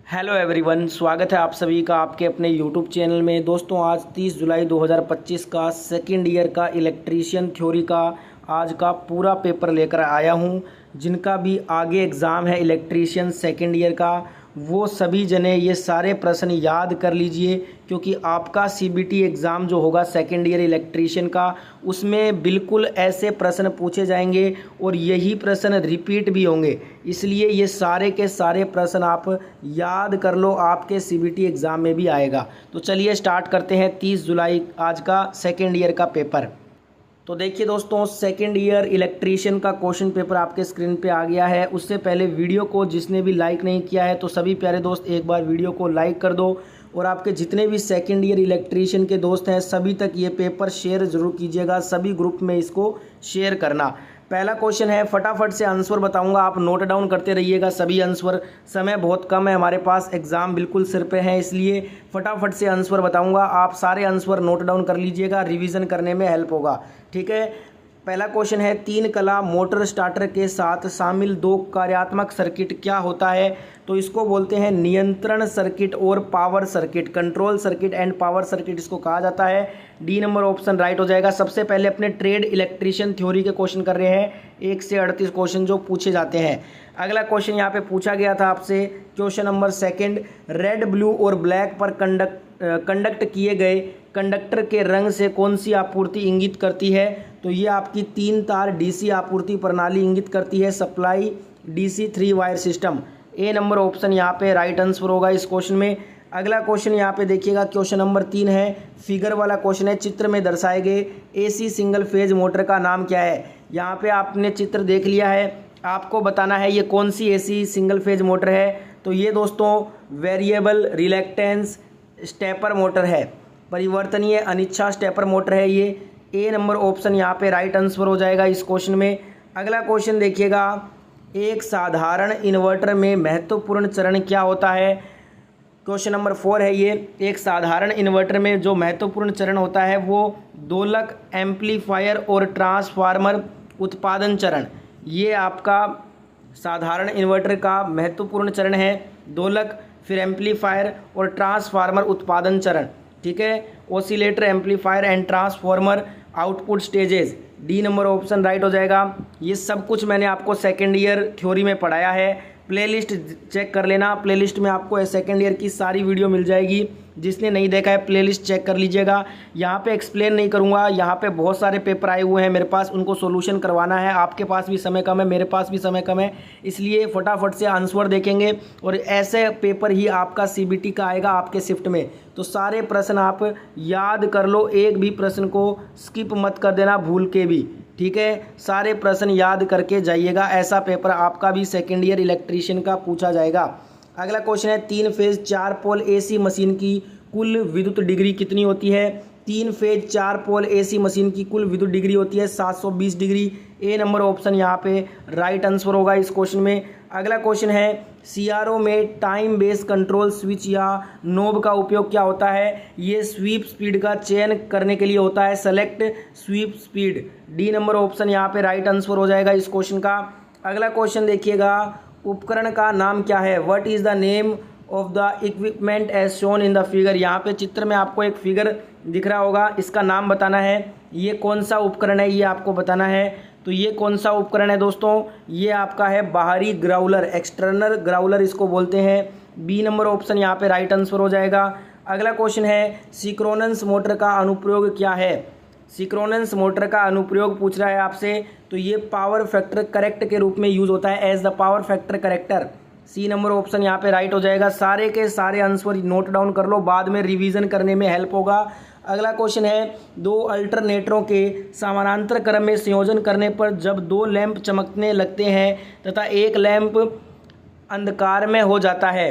Hello everyone, स्वागत है आप सभी का आपके अपने यूट्यूब चैनल में। दोस्तों, आज 30 जुलाई 2025 का सेकेंड ईयर का इलेक्ट्रीशियन थ्योरी का आज का पूरा पेपर लेकर आया हूं। जिनका भी आगे एग्ज़ाम है इलेक्ट्रीशियन सेकेंड ईयर का, वो सभी जने ये सारे प्रश्न याद कर लीजिए, क्योंकि आपका सीबीटी एग्ज़ाम जो होगा सेकेंड ईयर इलेक्ट्रीशियन का, उसमें बिल्कुल ऐसे प्रश्न पूछे जाएंगे और यही प्रश्न रिपीट भी होंगे। इसलिए ये सारे के सारे प्रश्न आप याद कर लो, आपके सीबीटी एग्ज़ाम में भी आएगा। तो चलिए स्टार्ट करते हैं 30 जुलाई आज का सेकेंड ईयर का पेपर। तो देखिए दोस्तों, सेकेंड ईयर इलेक्ट्रीशियन का क्वेश्चन पेपर आपके स्क्रीन पे आ गया है। उससे पहले वीडियो को जिसने भी लाइक नहीं किया है तो सभी प्यारे दोस्त एक बार वीडियो को लाइक कर दो, और आपके जितने भी सेकेंड ईयर इलेक्ट्रीशियन के दोस्त हैं सभी तक ये पेपर शेयर ज़रूर कीजिएगा, सभी ग्रुप में इसको शेयर करना। पहला क्वेश्चन है, फटाफट से आंसर बताऊंगा, आप नोट डाउन करते रहिएगा सभी आंसर। समय बहुत कम है हमारे पास, एग्ज़ाम बिल्कुल सिर पे है, इसलिए फटाफट से आंसर बताऊंगा। आप सारे आंसर नोट डाउन कर लीजिएगा, रिवीजन करने में हेल्प होगा। ठीक है, पहला क्वेश्चन है, 3 कला मोटर स्टार्टर के साथ शामिल 2 कार्यात्मक सर्किट क्या होता है? तो इसको बोलते हैं नियंत्रण सर्किट और power circuit, control circuit and power circuit इसको कहा जाता है। डी नंबर ऑप्शन राइट हो जाएगा। सबसे पहले अपने ट्रेड इलेक्ट्रीशियन थ्योरी के क्वेश्चन कर रहे हैं, 1 से 38 क्वेश्चन जो पूछे जाते हैं। अगला क्वेश्चन यहाँ पे पूछा गया था आपसे, क्वेश्चन नंबर 2, रेड ब्लू और ब्लैक पर कंडक्ट किए गए कंडक्टर के रंग से कौन सी आपूर्ति इंगित करती है? तो ये आपकी 3 तार डीसी आपूर्ति प्रणाली इंगित करती है, सप्लाई डीसी 3 वायर सिस्टम। ए नंबर ऑप्शन यहाँ पे राइट आंसर होगा इस क्वेश्चन में। अगला क्वेश्चन यहाँ पे देखिएगा, क्वेश्चन नंबर 3 है, फिगर वाला क्वेश्चन है। चित्र में दर्शाए गए एसी सिंगल फेज मोटर का नाम क्या है? यहाँ पे आपने चित्र देख लिया है, आपको बताना है ये कौन सी एसी सिंगल फेज मोटर है। तो ये दोस्तों वेरिएबल रिलैक्टेंस स्टेपर मोटर है, परिवर्तनीय अनिच्छा स्टेपर मोटर है ये। ए नंबर ऑप्शन यहाँ पे राइट आंसर हो जाएगा इस क्वेश्चन में। अगला क्वेश्चन देखिएगा, एक साधारण इन्वर्टर में महत्वपूर्ण चरण क्या होता है? क्वेश्चन नंबर 4 है ये। एक साधारण इन्वर्टर में जो महत्वपूर्ण चरण होता है वो दोलक, एम्पलीफायर और ट्रांसफार्मर उत्पादन चरण। ये आपका साधारण इन्वर्टर का महत्वपूर्ण चरण है, दोलक, फिर एम्पलीफायर और ट्रांसफार्मर उत्पादन चरण। ठीक है, oscillator, amplifier and transformer output stages. D number option right हो जाएगा। ये सब कुछ मैंने आपको सेकेंड ईयर थ्योरी में पढ़ाया है, प्लेलिस्ट चेक कर लेना। प्लेलिस्ट में आपको सेकेंड ईयर की सारी वीडियो मिल जाएगी, जिसने नहीं देखा है प्लेलिस्ट चेक कर लीजिएगा। यहाँ पे एक्सप्लेन नहीं करूँगा, यहाँ पे बहुत सारे पेपर आए हुए हैं मेरे पास, उनको सोल्यूशन करवाना है। आपके पास भी समय कम है, मेरे पास भी समय कम है, इसलिए फटाफट से आंसर देखेंगे और ऐसे पेपर ही आपका सीबीटी का आएगा आपके शिफ्ट में। तो सारे प्रश्न आप याद कर लो, एक भी प्रश्न को स्किप मत कर देना भूल के भी। ठीक है, सारे प्रश्न याद करके जाइएगा, ऐसा पेपर आपका भी सेकेंड ईयर इलेक्ट्रीशियन का पूछा जाएगा। अगला क्वेश्चन है, 3 फेज 4 पोल एसी मशीन की कुल विद्युत डिग्री कितनी होती है? 3 फेज 4 पोल एसी मशीन की कुल विद्युत डिग्री होती है 720 डिग्री। ए नंबर ऑप्शन यहाँ पे राइट आंसर होगा इस क्वेश्चन में। अगला क्वेश्चन है, सीआरओ में टाइम बेस कंट्रोल स्विच या नोब का उपयोग क्या होता है? ये स्वीप स्पीड का चयन करने के लिए होता है, select sweep speed. D number option यहाँ पे राइट आंसर हो जाएगा इस क्वेश्चन का। अगला क्वेश्चन देखिएगा, उपकरण का नाम क्या है? What is the name of the equipment as shown in the figure. यहाँ पे चित्र में आपको एक फिगर दिख रहा होगा, इसका नाम बताना है, ये कौन सा उपकरण है ये आपको बताना है। तो ये कौन सा उपकरण है दोस्तों? ये आपका है बाहरी ग्राउलर, एक्सटर्नल ग्राउलर इसको बोलते हैं। बी नंबर ऑप्शन यहाँ पे राइट आंसर हो जाएगा। अगला क्वेश्चन है, सिंक्रोनस मोटर का अनुप्रयोग क्या है? सिंक्रोनस मोटर का अनुप्रयोग पूछ रहा है आपसे, तो ये पावर फैक्टर करेक्ट के रूप में यूज होता है, as the power factor character. C number option यहाँ पे राइट हो जाएगा। सारे के सारे आंसर नोट डाउन कर लो, बाद में रिवीजन करने में हेल्प होगा। अगला क्वेश्चन है, 2 अल्टरनेटरों के समानांतर क्रम में संयोजन करने पर जब 2 लैंप चमकने लगते हैं तथा एक लैंप अंधकार में हो जाता है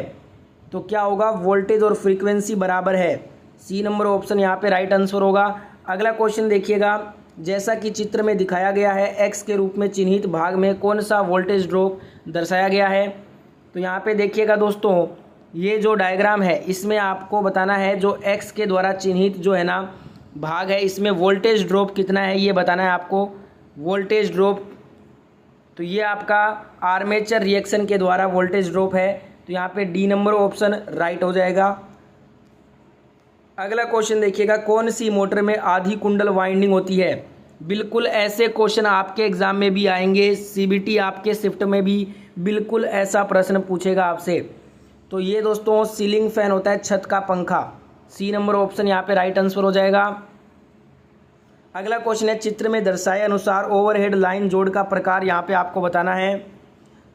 तो क्या होगा? वोल्टेज और फ्रीक्वेंसी बराबर है। सी नंबर ऑप्शन यहाँ पे राइट आंसर होगा। अगला क्वेश्चन देखिएगा, जैसा कि चित्र में दिखाया गया है, एक्स के रूप में चिन्हित भाग में कौन सा वोल्टेज ड्रॉप दर्शाया गया है? तो यहाँ पे देखिएगा दोस्तों, ये जो डायग्राम है इसमें आपको बताना है, जो एक्स के द्वारा चिन्हित जो है ना भाग है, इसमें वोल्टेज ड्रॉप कितना है ये बताना है आपको। वोल्टेज ड्रॉप, तो ये आपका आर्मेचर रिएक्शन के द्वारा वोल्टेज ड्रॉप है। तो यहाँ पे डी नंबर ऑप्शन राइट हो जाएगा। अगला क्वेश्चन देखिएगा, कौन सी मोटर में आधी कुंडल वाइंडिंग होती है? बिल्कुल ऐसे क्वेश्चन आपके एग्जाम में भी आएंगे, सीबीटी आपके शिफ्ट में भी बिल्कुल ऐसा प्रश्न पूछेगा आपसे। तो ये दोस्तों सीलिंग फैन होता है, छत का पंखा। सी नंबर ऑप्शन यहाँ पे राइट आंसर हो जाएगा। अगला क्वेश्चन है, चित्र में दर्शाए अनुसार ओवरहेड लाइन जोड़ का प्रकार यहाँ पे आपको बताना है।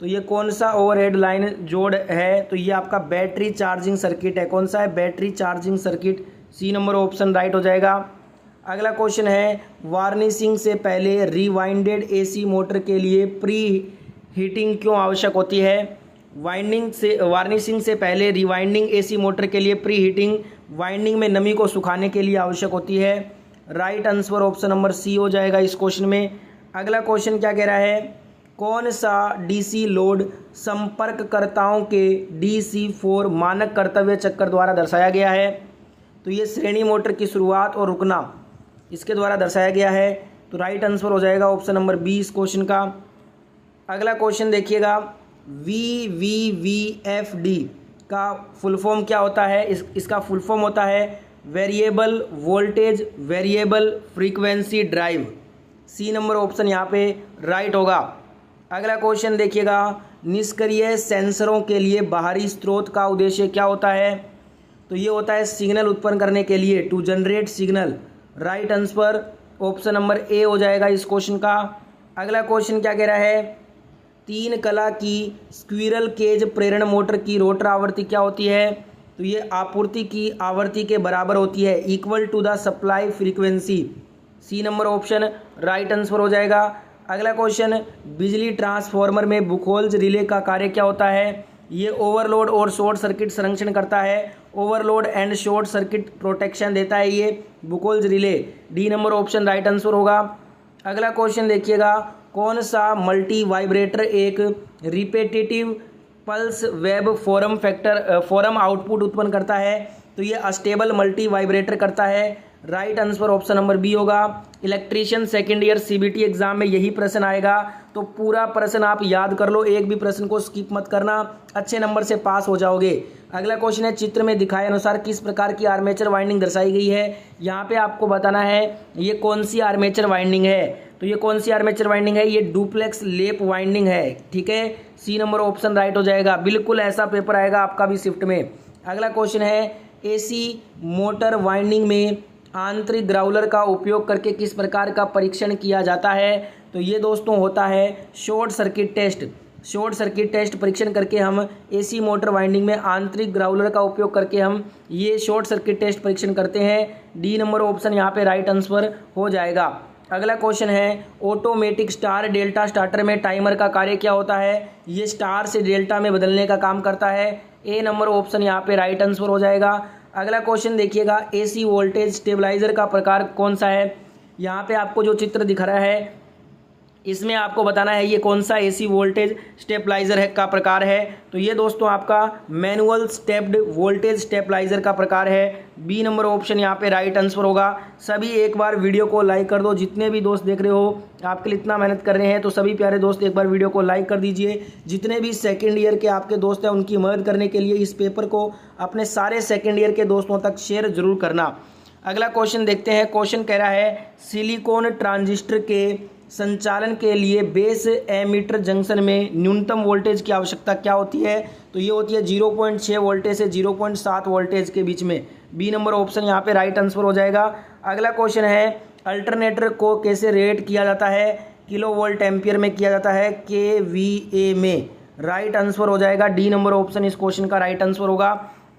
तो ये कौन सा ओवरहेड लाइन जोड़ है? तो ये आपका बैटरी चार्जिंग सर्किट है। कौन सा है? Battery charging circuit. C number option right हो जाएगा। अगला क्वेश्चन है, वार्निशिंग से पहले रिवाइंडेड एसी मोटर के लिए प्री हीटिंग क्यों आवश्यक होती है? वार्निशिंग से पहले रिवाइंडिंग एसी मोटर के लिए प्री हीटिंग वाइंडिंग में नमी को सुखाने के लिए आवश्यक होती है। Right answer option number C हो जाएगा इस क्वेश्चन में। अगला क्वेश्चन क्या कह रहा है, कौन सा डीसी लोड संपर्ककर्ताओं के DC4 मानक कर्तव्य चक्र द्वारा दर्शाया गया है? तो ये श्रेणी मोटर की शुरुआत और रुकना इसके द्वारा दर्शाया गया है। तो राइट आंसर हो जाएगा ऑप्शन नंबर बी इस क्वेश्चन का। अगला क्वेश्चन देखिएगा, VVVFD का फुल फॉर्म क्या होता है? इसका फुल फॉर्म होता है variable voltage variable frequency drive. C number option यहाँ पे राइट होगा। अगला क्वेश्चन देखिएगा, निष्क्रिय सेंसरों के लिए बाहरी स्रोत का उद्देश्य क्या होता है? तो ये होता है सिग्नल उत्पन्न करने के लिए, to generate signal. Right answer option number A हो जाएगा इस क्वेश्चन का। अगला क्वेश्चन क्या कह रहा है, 3 कला की स्क्विरल केज प्रेरण मोटर की रोटर आवृत्ति क्या होती है? तो ये आपूर्ति की आवृत्ति के बराबर होती है, equal to the supply frequency. C number option right answer हो जाएगा। अगला क्वेश्चन, बिजली ट्रांसफार्मर में बुकोल्ज रिले का कार्य क्या होता है? ये ओवरलोड और शॉर्ट सर्किट संरक्षण करता है, overload and short circuit protection देता है ये Buchholz relay. D number option right answer होगा। अगला क्वेश्चन देखिएगा, कौन सा मल्टी वाइब्रेटर एक repetitive pulse waveform output उत्पन्न करता है? तो ये अस्टेबल मल्टी वाइब्रेटर करता है। Right answer option number B होगा। Electrician second year CBT exam में यही प्रश्न आएगा, तो पूरा प्रश्न आप याद कर लो, एक भी प्रश्न को स्किप मत करना, अच्छे नंबर से पास हो जाओगे। अगला क्वेश्चन है, चित्र में दिखाए अनुसार किस प्रकार की आर्मेचर वाइंडिंग दर्शाई गई है? यहाँ पे आपको बताना है ये कौन सी आर्मेचर वाइंडिंग है। तो ये कौन सी आर्मेचर वाइंडिंग है? ये डुप्लेक्स लेप वाइंडिंग है। ठीक है, सी नंबर ऑप्शन राइट हो जाएगा। बिल्कुल ऐसा पेपर आएगा आपका भी शिफ्ट में। अगला क्वेश्चन है, एसी मोटर वाइंडिंग में आंतरिक ग्राउलर का उपयोग करके किस प्रकार का परीक्षण किया जाता है? तो ये दोस्तों होता है short circuit test. Short circuit test परीक्षण करके हम एसी मोटर वाइंडिंग में आंतरिक ग्राउलर का उपयोग करके हम ये शॉर्ट सर्किट टेस्ट परीक्षण करते हैं। डी नंबर ऑप्शन यहाँ पे राइट आंसर हो जाएगा। अगला क्वेश्चन है, ऑटोमेटिक स्टार डेल्टा स्टार्टर में टाइमर का कार्य क्या होता है? ये स्टार से डेल्टा में बदलने का काम करता है। ए नंबर ऑप्शन यहाँ पे राइट आंसर हो जाएगा। अगला क्वेश्चन देखिएगा, एसी वोल्टेज स्टेबलाइजर का प्रकार कौन सा है? यहाँ पे आपको जो चित्र दिख रहा है इसमें आपको बताना है ये कौन सा एसी वोल्टेज स्टेबलाइजर है का प्रकार है। तो ये दोस्तों आपका मैनुअल स्टेप्ड वोल्टेज स्टेबलाइजर का प्रकार है। बी नंबर ऑप्शन यहाँ पे राइट आंसर होगा। सभी एक बार वीडियो को लाइक कर दो, जितने भी दोस्त देख रहे हो आपके लिए इतना मेहनत कर रहे हैं, तो सभी प्यारे दोस्त एक बार वीडियो को लाइक कर दीजिए। जितने भी सेकेंड ईयर के आपके दोस्त हैं उनकी मदद करने के लिए इस पेपर को अपने सारे सेकेंड ईयर के दोस्तों तक शेयर जरूर करना। अगला क्वेश्चन देखते हैं। क्वेश्चन कह रहा है, सिलिकॉन ट्रांजिस्टर के संचालन के लिए बेस एमीटर जंक्शन में न्यूनतम वोल्टेज की आवश्यकता क्या होती है? तो ये होती है 0.6 वोल्टेज से 0.7 वोल्टेज के बीच में। बी नंबर ऑप्शन यहाँ पे राइट आंसर हो जाएगा। अगला क्वेश्चन है, अल्टरनेटर को कैसे रेट किया जाता है? किलो वोल्ट एम्पियर में किया जाता है, KVA में। राइट आंसर हो जाएगा। डी नंबर ऑप्शन इस क्वेश्चन का राइट आंसर होगा।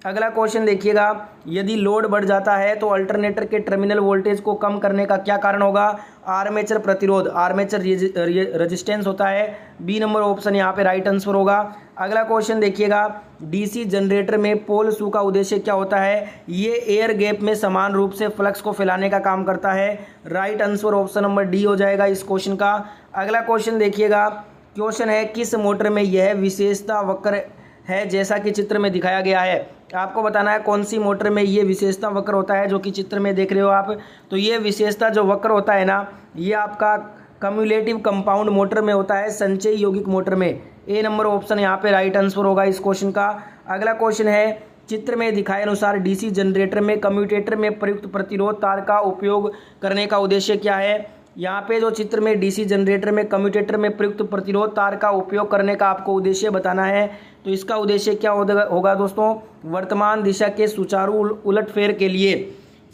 अगला क्वेश्चन देखिएगा, यदि लोड बढ़ जाता है तो अल्टरनेटर के टर्मिनल वोल्टेज को कम करने का क्या कारण होगा? आर्मेचर प्रतिरोध, आर्मेचर रेजिस्टेंस होता है। बी नंबर ऑप्शन यहाँ पे राइट आंसर होगा। अगला क्वेश्चन देखिएगा, डीसी जनरेटर में पोल शू का उद्देश्य क्या होता है? ये एयर गैप में समान रूप से फ्लक्स को फैलाने का काम करता है। Right answer option number D हो जाएगा इस क्वेश्चन का। अगला क्वेश्चन देखिएगा, क्वेश्चन है, किस मोटर में यह विशेषता वक्र है जैसा कि चित्र में दिखाया गया है? आपको बताना है कौन सी मोटर में ये विशेषता वक्र होता है जो कि चित्र में देख रहे हो आप। तो ये विशेषता जो वक्र होता है ना, ये आपका कम्युलेटिव कंपाउंड मोटर में होता है, संचयी यौगिक मोटर में। ए नंबर ऑप्शन यहाँ पे राइट आंसर होगा इस क्वेश्चन का। अगला क्वेश्चन है, चित्र में दिखाए अनुसार डीसी जनरेटर में कम्यूटेटर में प्रयुक्त प्रतिरोध तार का उपयोग करने का उद्देश्य क्या है। यहाँ पे जो चित्र में डीसी जनरेटर में कम्यूटेटर में प्रयुक्त प्रतिरोध तार का उपयोग करने का आपको उद्देश्य बताना है। तो इसका उद्देश्य क्या होगा दोस्तों, वर्तमान दिशा के सुचारू उलटफेर के लिए,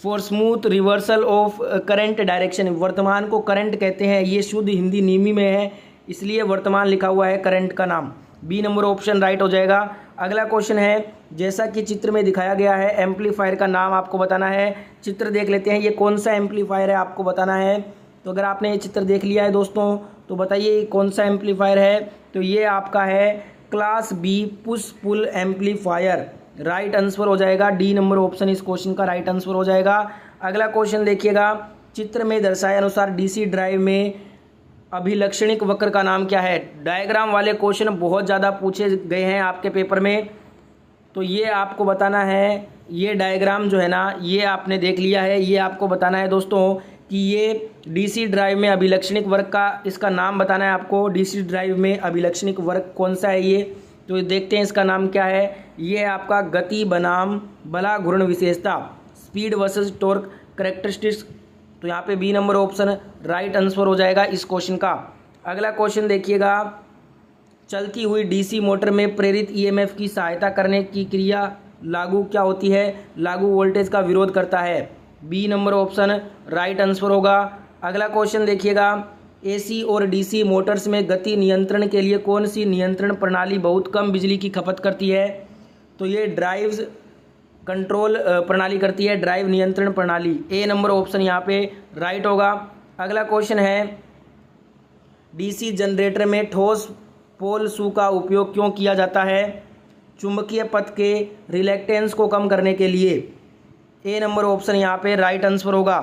for smooth reversal of current direction. वर्तमान को करंट कहते हैं, ये शुद्ध हिंदी नीमी में है, इसलिए वर्तमान लिखा हुआ है करंट का नाम। बी नंबर ऑप्शन राइट हो जाएगा। अगला क्वेश्चन है, जैसा कि चित्र में दिखाया गया है एम्पलीफायर का नाम आपको बताना है। चित्र देख लेते हैं, ये कौन सा एम्पलीफायर है आपको बताना है। तो अगर आपने ये चित्र देख लिया है दोस्तों तो बताइए कौन सा एम्पलीफायर है। तो ये आपका है class B push pull amplifier, right answer हो जाएगा। डी नंबर ऑप्शन इस क्वेश्चन का राइट आंसर हो जाएगा। अगला क्वेश्चन देखिएगा, चित्र में दर्शाए अनुसार डीसी ड्राइव में अभिलक्षणिक वक्र का नाम क्या है। डायग्राम वाले क्वेश्चन बहुत ज़्यादा पूछे गए हैं आपके पेपर में, तो ये आपको बताना है। ये डायग्राम जो है ना, ये आपने देख लिया है, ये आपको बताना है दोस्तों कि ये डीसी ड्राइव में अभिलक्षणिक वर्ग का इसका नाम बताना है आपको। डीसी ड्राइव में अभिलक्षणिक वर्ग कौन सा है ये, तो देखते हैं इसका नाम क्या है। ये आपका गति बनाम बला घूर्ण विशेषता, स्पीड वर्सेस टॉर्क कैरेक्टरिस्टिक्स। तो यहाँ पे B number option right answer हो जाएगा इस क्वेश्चन का। अगला क्वेश्चन देखिएगा, चलती हुई डीसी मोटर में प्रेरित ईएमएफ की सहायता करने की क्रिया लागू क्या होती है। लागू वोल्टेज का विरोध करता है। B number option right answer होगा। अगला क्वेश्चन देखिएगा, एसी और डीसी मोटर्स में गति नियंत्रण के लिए कौन सी नियंत्रण प्रणाली बहुत कम बिजली की खपत करती है। तो ये ड्राइव्स कंट्रोल प्रणाली करती है, ड्राइव नियंत्रण प्रणाली। ए नंबर ऑप्शन यहाँ पे राइट होगा। अगला क्वेश्चन है, डीसी जनरेटर में ठोस पोल शू का उपयोग क्यों किया जाता है। चुंबकीय पथ के रिलेक्टेंस को कम करने के लिए। ए नंबर ऑप्शन यहाँ पे राइट आंसर होगा।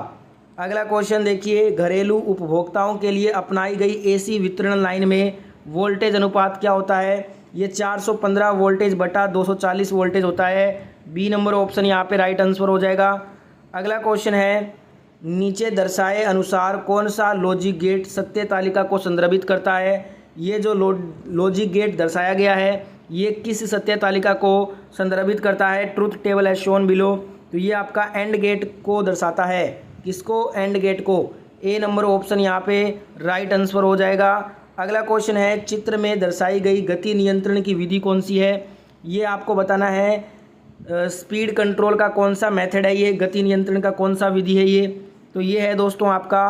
अगला क्वेश्चन देखिए, घरेलू उपभोक्ताओं के लिए अपनाई गई एसी वितरण लाइन में वोल्टेज अनुपात क्या होता है। ये 415 वोल्टेज बटा 240 वोल्टेज होता है। बी नंबर ऑप्शन यहाँ पे राइट आंसर हो जाएगा। अगला क्वेश्चन है, नीचे दर्शाए अनुसार कौन सा लॉजिक गेट सत्य तालिका को संदर्भित करता है। ये जो लॉजिक गेट दर्शाया गया है ये किस सत्य तालिका को संदर्भित करता है। Truth table as shown below. तो ये आपका एंड गेट को दर्शाता है। किसको, एंड गेट को। ए नंबर ऑप्शन यहाँ पे राइट आंसर हो जाएगा। अगला क्वेश्चन है, चित्र में दर्शाई गई गति नियंत्रण की विधि कौन सी है। ये आपको बताना है। स्पीड कंट्रोल का कौन सा मेथड है, ये गति नियंत्रण का कौन सा विधि है ये। तो ये है दोस्तों आपका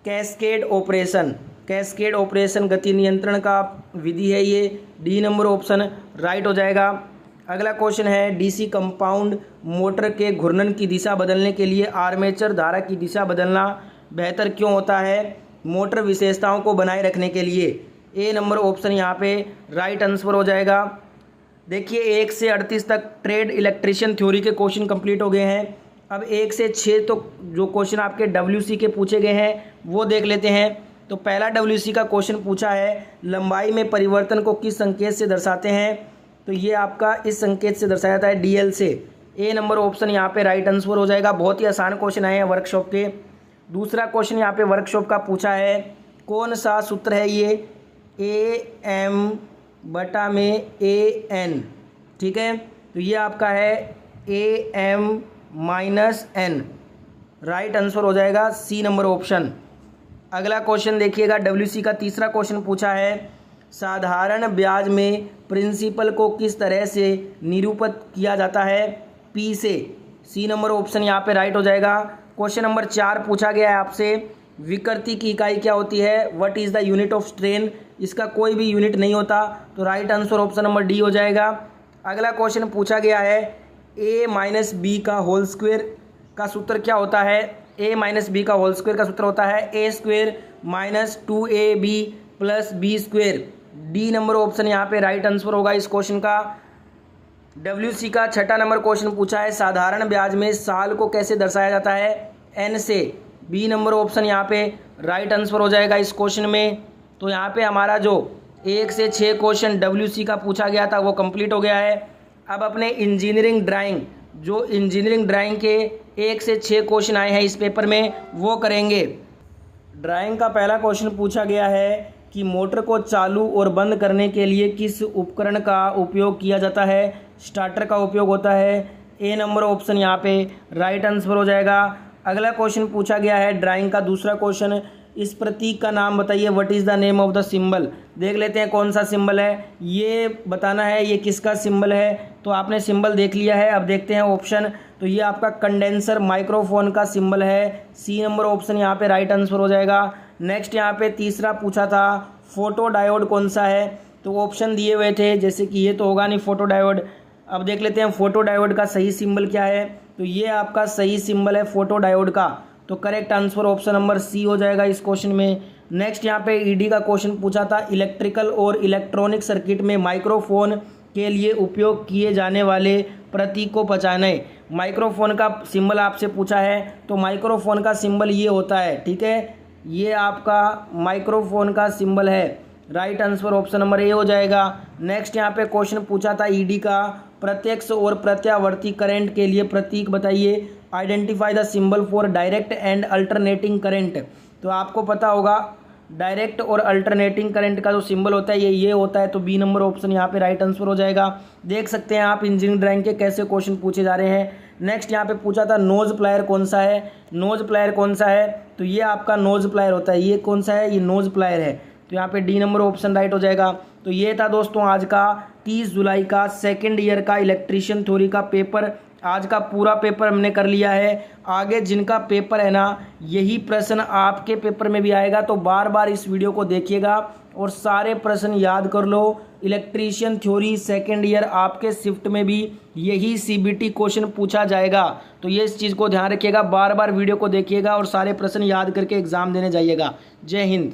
कैस्केड ऑपरेशन। कैस्केड ऑपरेशन गति नियंत्रण का विधि है ये। डी नंबर ऑप्शन राइट हो जाएगा। अगला क्वेश्चन है, डीसी कंपाउंड मोटर के घूर्णन की दिशा बदलने के लिए आर्मेचर धारा की दिशा बदलना बेहतर क्यों होता है। मोटर विशेषताओं को बनाए रखने के लिए। ए नंबर ऑप्शन यहाँ पे राइट आंसर हो जाएगा। देखिए 1 से 38 तक ट्रेड इलेक्ट्रिशियन थ्योरी के क्वेश्चन कंप्लीट हो गए हैं। अब 1 से 6 तो जो क्वेश्चन आपके डब्ल्यूसी के पूछे गए हैं वो देख लेते हैं। तो पहला डब्ल्यूसी का क्वेश्चन पूछा है, लंबाई में परिवर्तन को किस संकेत से दर्शाते हैं। तो ये आपका इस संकेत से दर्शाया जाता है, डीएल से। ए नंबर ऑप्शन यहाँ पे राइट आंसर हो जाएगा। बहुत ही आसान क्वेश्चन आए हैं वर्कशॉप के। दूसरा क्वेश्चन यहाँ पे वर्कशॉप का पूछा है, कौन सा सूत्र है ये, ए एम बटा में ए एन। ठीक है, तो ये आपका है A M minus N, right answer हो जाएगा सी नंबर ऑप्शन। अगला क्वेश्चन देखिएगा, डब्ल्यूसी का तीसरा क्वेश्चन पूछा है, साधारण ब्याज में प्रिंसिपल को किस तरह से निरूपित किया जाता है, पी से। सी नंबर ऑप्शन यहाँ पे राइट हो जाएगा। क्वेश्चन नंबर 4 पूछा गया है आपसे, विकृति की इकाई क्या होती है, what is the unit of strain. इसका कोई भी यूनिट नहीं होता, तो right answer option number D हो जाएगा। अगला क्वेश्चन पूछा गया है, ए माइनस बी का होल स्क्वायर का सूत्र क्या होता है। ए माइनस बी का होल स्क्वायर का सूत्र होता है A square minus 2ab plus B square. D number option यहाँ पे राइट आंसर होगा इस क्वेश्चन का। डब्ल्यूसी का छठा नंबर क्वेश्चन पूछा है, साधारण ब्याज में साल को कैसे दर्शाया जाता है, एन से। बी नंबर ऑप्शन यहाँ पे राइट आंसर हो जाएगा इस क्वेश्चन में। तो यहाँ पे हमारा जो 1 से 6 क्वेश्चन डब्ल्यूसी का पूछा गया था वो कंप्लीट हो गया है। अब अपने इंजीनियरिंग ड्राइंग, जो इंजीनियरिंग ड्राइंग के 1 से 6 क्वेश्चन आए हैं इस पेपर में वो करेंगे। ड्राइंग का पहला क्वेश्चन पूछा गया है कि मोटर को चालू और बंद करने के लिए किस उपकरण का उपयोग किया जाता है? स्टार्टर का उपयोग होता है। ए नंबर ऑप्शन यहाँ पे राइट आंसर हो जाएगा। अगला क्वेश्चन पूछा गया है ड्राइंग का दूसरा क्वेश्चन, इस प्रतीक का नाम बताइए। What is the name of the symbol? देख लेते हैं कौन सा सिंबल है, ये बताना है ये किसका सिंबल है। तो आपने सिंबल देख लिया है, अब देखते हैं ऑप्शन। तो ये आपका कंडेंसर माइक्रोफोन का सिंबल है। सी नंबर ऑप्शन यहाँ पे राइट आंसर हो जाएगा। नेक्स्ट यहाँ पे तीसरा पूछा था फोटो डायोड कौन सा है, तो ऑप्शन दिए हुए थे, जैसे कि ये तो होगा नहीं फोटो डायोड। अब देख लेते हैं फोटो डायोड का सही सिंबल क्या है। तो ये आपका सही सिंबल है फोटो डायोड का, तो correct answer option number C हो जाएगा इस क्वेश्चन में। नेक्स्ट यहाँ पे ईडी का क्वेश्चन पूछा था, इलेक्ट्रिकल और इलेक्ट्रॉनिक सर्किट में माइक्रोफोन के लिए उपयोग किए जाने वाले प्रतीक को पहचाने। माइक्रोफोन का सिंबल आपसे पूछा है, तो माइक्रोफोन का सिंबल ये होता है, ठीक है, ये आपका माइक्रोफोन का सिंबल है। Right answer option number A हो जाएगा। नेक्स्ट यहाँ पे क्वेश्चन पूछा था ईडी का, प्रत्यक्ष और प्रत्यावर्ती करंट के लिए प्रतीक बताइए। Identify the symbol for direct and alternating current. तो आपको पता होगा डायरेक्ट और अल्टरनेटिंग करंट का जो सिंबल होता है ये होता है, तो बी नंबर ऑप्शन यहाँ पे राइट आंसर हो जाएगा। देख सकते हैं आप इंजीनियरिंग ड्राइंग के कैसे क्वेश्चन पूछे जा रहे हैं। नेक्स्ट यहाँ पे पूछा था नोज प्लायर कौन सा है। नोज प्लायर कौन सा है, तो ये आपका नोज प्लायर होता है। ये कौन सा है, ये नोज प्लायर है, तो यहाँ पे डी नंबर ऑप्शन राइट हो जाएगा। तो ये था दोस्तों आज का 30 जुलाई का सेकेंड ईयर का इलेक्ट्रीशियन थ्योरी का पेपर। आज का पूरा पेपर हमने कर लिया है। आगे जिनका पेपर है ना, यही प्रश्न आपके पेपर में भी आएगा, तो बार बार इस वीडियो को देखिएगा और सारे प्रश्न याद कर लो। इलेक्ट्रीशियन थ्योरी सेकेंड ईयर आपके शिफ्ट में भी यही सीबीटी क्वेश्चन पूछा जाएगा, तो ये इस चीज़ को ध्यान रखिएगा। बार बार वीडियो को देखिएगा और सारे प्रश्न याद करके एग्जाम देने जाइएगा। जय हिंद।